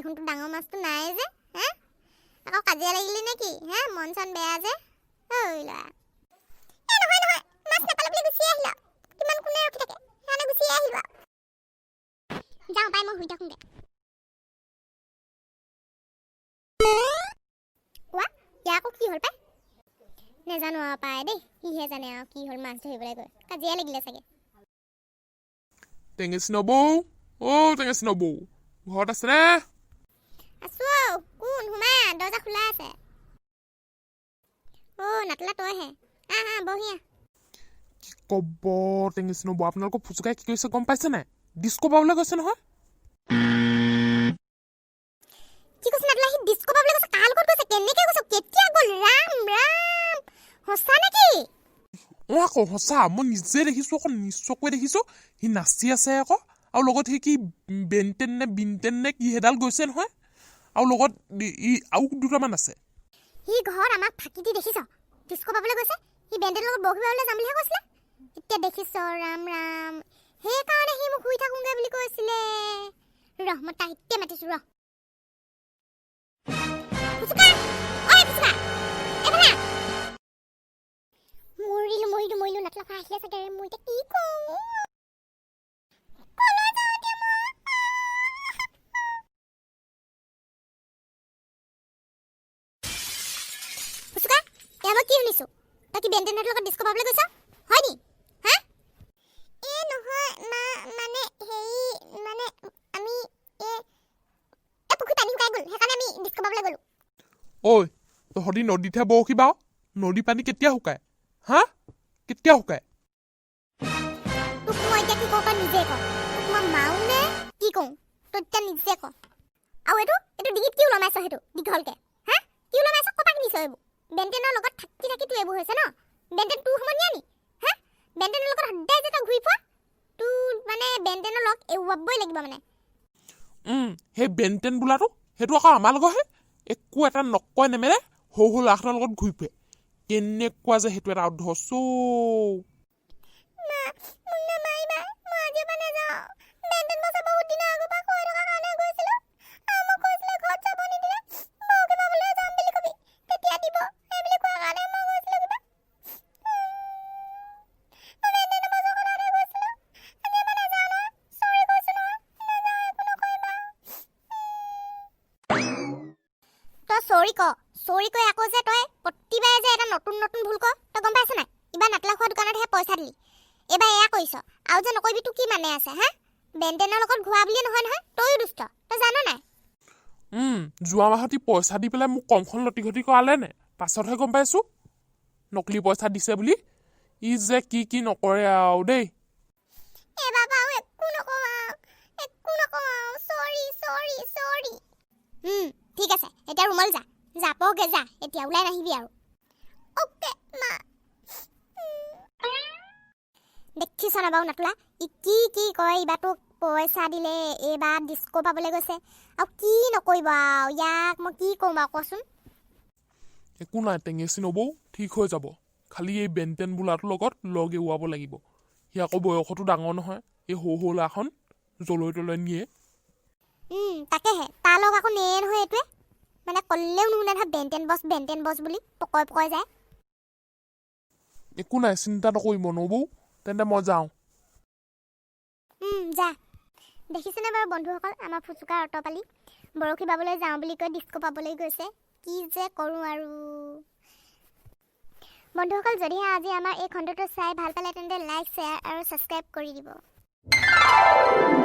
দেখোন তো ডাঙৰ মাছটো নাই যে হে আকৌ কাজিয়া লাগিলি নেকি হে মন চন বেয়া যে ঐ ল'ৰা নহয় মাছ নাপালে বুলি গুচি আহিল কিমান কোনে ৰখি থাকে সেইকাৰণে গুচি আহিল যাওঁ পাই মই শুই থাকোঁগে কোৱা ইয়াৰ আকৌ কি হ'ল পাই নেজানো আৰু পাই দেই সিহে জানে আৰু কি হ'ল মাছ ধৰিবলৈ গৈ কাজিয়া লাগিলে চাগে টেঙেচি নবৌ টেঙেচি নবৌ ঘৰত আছে নে আছো কোন সোমাই দৰ্জা খোলা আছে নাটলা তইহে বহিয়া কি ক'ব টেঙেচি নবৌ আপোনালোকৰ ফুচুকাই কি কৰিছে গম পাইছে নাই ডিস্কো পাবলৈ গৈছে নহয় কি কৈছে নাটলা সি ডিস্কো পাবলৈ গৈছে কাৰ লগত গৈছে কেনেকৈ গৈছে কেতিয়া গ'ল ৰাম সঁচা নেকি আকৌ সঁচা মই নিজে দেখিছোঁ আকৌ নিশ্চয়কৈ দেখিছোঁ সি নাচি আছে আকৌ আৰু লগত সি কি বেনটেন নে বিনটেন নে কি সেইডাল গৈছে নহয় আৰু লগত আৰু দুটামান আছে সি ঘৰত আমাক ফাঁকি দি দেখিছ ডিস্কো পাবলৈ গৈছে সি বেনটেনৰ লগত বহি পাবলৈ যাম বুলিহে কৈছিলে এতিয়া দেখিছ ৰাম সেইকাৰণে সি মোক শুই থাকোঁগে বুলি কৈছিলে ৰহ মই তাক এতিয়া মাতিছোঁ ৰহ ফুচুকা মৰিলো নাটলা খা আহিলে চাগে মই এতিয়া কি কৰোঁ ফুচুকা এয়া মই কি শুনিছোঁ তই কি বেনটেনৰ লগত ডিস্কো পাবলৈ গৈছ হয় নি হা নহয় মানে আমি পুখুৰী পানী শুকাই গ'ল সেইকাৰণে আমি ডিস্কো পাবলৈ গ'লোঁ ঐ তহঁতি নদীতহে বৰশী বাও নদী পানী কেতিয়া শুকায় হা কেতিয়া শুকায় তোক মই এতিয়া কি কওঁ নিজে ক তোক মই মাও নে কি কওঁ তই এতিয়া নিজে ক আৰু এইটো ডিঙিত কি ওলমাইছ সেইটো দীঘলকে হা কি ওলমাইছ কপা কিনিছ এইবোৰ বেনটেনৰ লগত থাকি তোৰ এইবোৰ হৈছে ন বেনটেন তোৰ সমনীয়া নি হা বেনটেনৰ লগত সদায় যে তই ঘূৰি ফুৰা তোৰ মানে বেনটেনৰ লগ এৰুৱাবই লাগিব মানে সেই বেনটেন বোলাটো সেইটো আকৌ আমাৰ লগতহে একো এটা নকয় নেমেৰে সৰু ল'ৰাহঁতৰ লগত ঘূৰি ফুৰে কেনেকুৱা যে সেইটো এটা অধচৌ চৰি কৈ আকৌ যে তই প্ৰতিবাৰে যে এটা নতুন ভুল ক তই গম পাইছ নাই ইবাৰ নাটলা খোৱা দোকানতহে পইচা দিলি এইবাৰ এয়া কৰিছ আৰু যে নকৰিবি তোৰ কি মানে আছে হা বেনটেনৰ লগত ঘূৰা বুলিয়ে নহয় তইও দুষ্ট তই জান নাই যোৱা মাহতি পইচা দি পেলাই মোক কমখন লটি ঘটি কৰালে নে পাছতহে গম পাইছোঁ নকলি পইচা দিছে বুলি ই যে কি নকৰে আৰু দেই ঠিক আছে এতিয়া ৰুমলৈ যাপগে যা এতিয়া ওলাই নাহিবি আৰু ওকে মা দেখিছ না বাৰু নাটলা ই কি কয় এইবাৰ তোক পইচা দিলে এইবাৰ ডিস্কো পাবলৈ গৈছে আৰু কি নকৰিব আৰু ইয়াক মই কি কওঁ বাৰু কচোন একো নাই টেঙেচি নবৌ ঠিক হৈ যাব খালি এই বেনটেন বোলাটোৰ লগত লগ এৰুৱাব লাগিব সি আকৌ বয়সতো ডাঙৰ নহয় এই সৰু ল'ৰাখন জলৈ তলৈ নিয়ে তাকেহে তাৰ লগ আকৌ নিয়ে নহয় এইটোৱে মানে ক'লেও নুশুনে ধৰ বেনটেন বছ বুলি পকই যায় একো নাই চিন্তা নকৰিব নবৌ তেন্তে মই যাওঁ যা দেখিছেনে বাৰু বন্ধুসকল আমাৰ ফুচুকাৰ অটপালি বৰশী বাবলৈ যাওঁ বুলি কৈ ডিস্কো পাবলৈ গৈছে কি যে কৰোঁ আৰু বন্ধুসকল যদিহে আজি আমাৰ এই খণ্ডটো চাই ভাল পালে তেন্তে লাইক শ্বেয়াৰ আৰু ছাবস্ক্ৰাইব কৰি দিব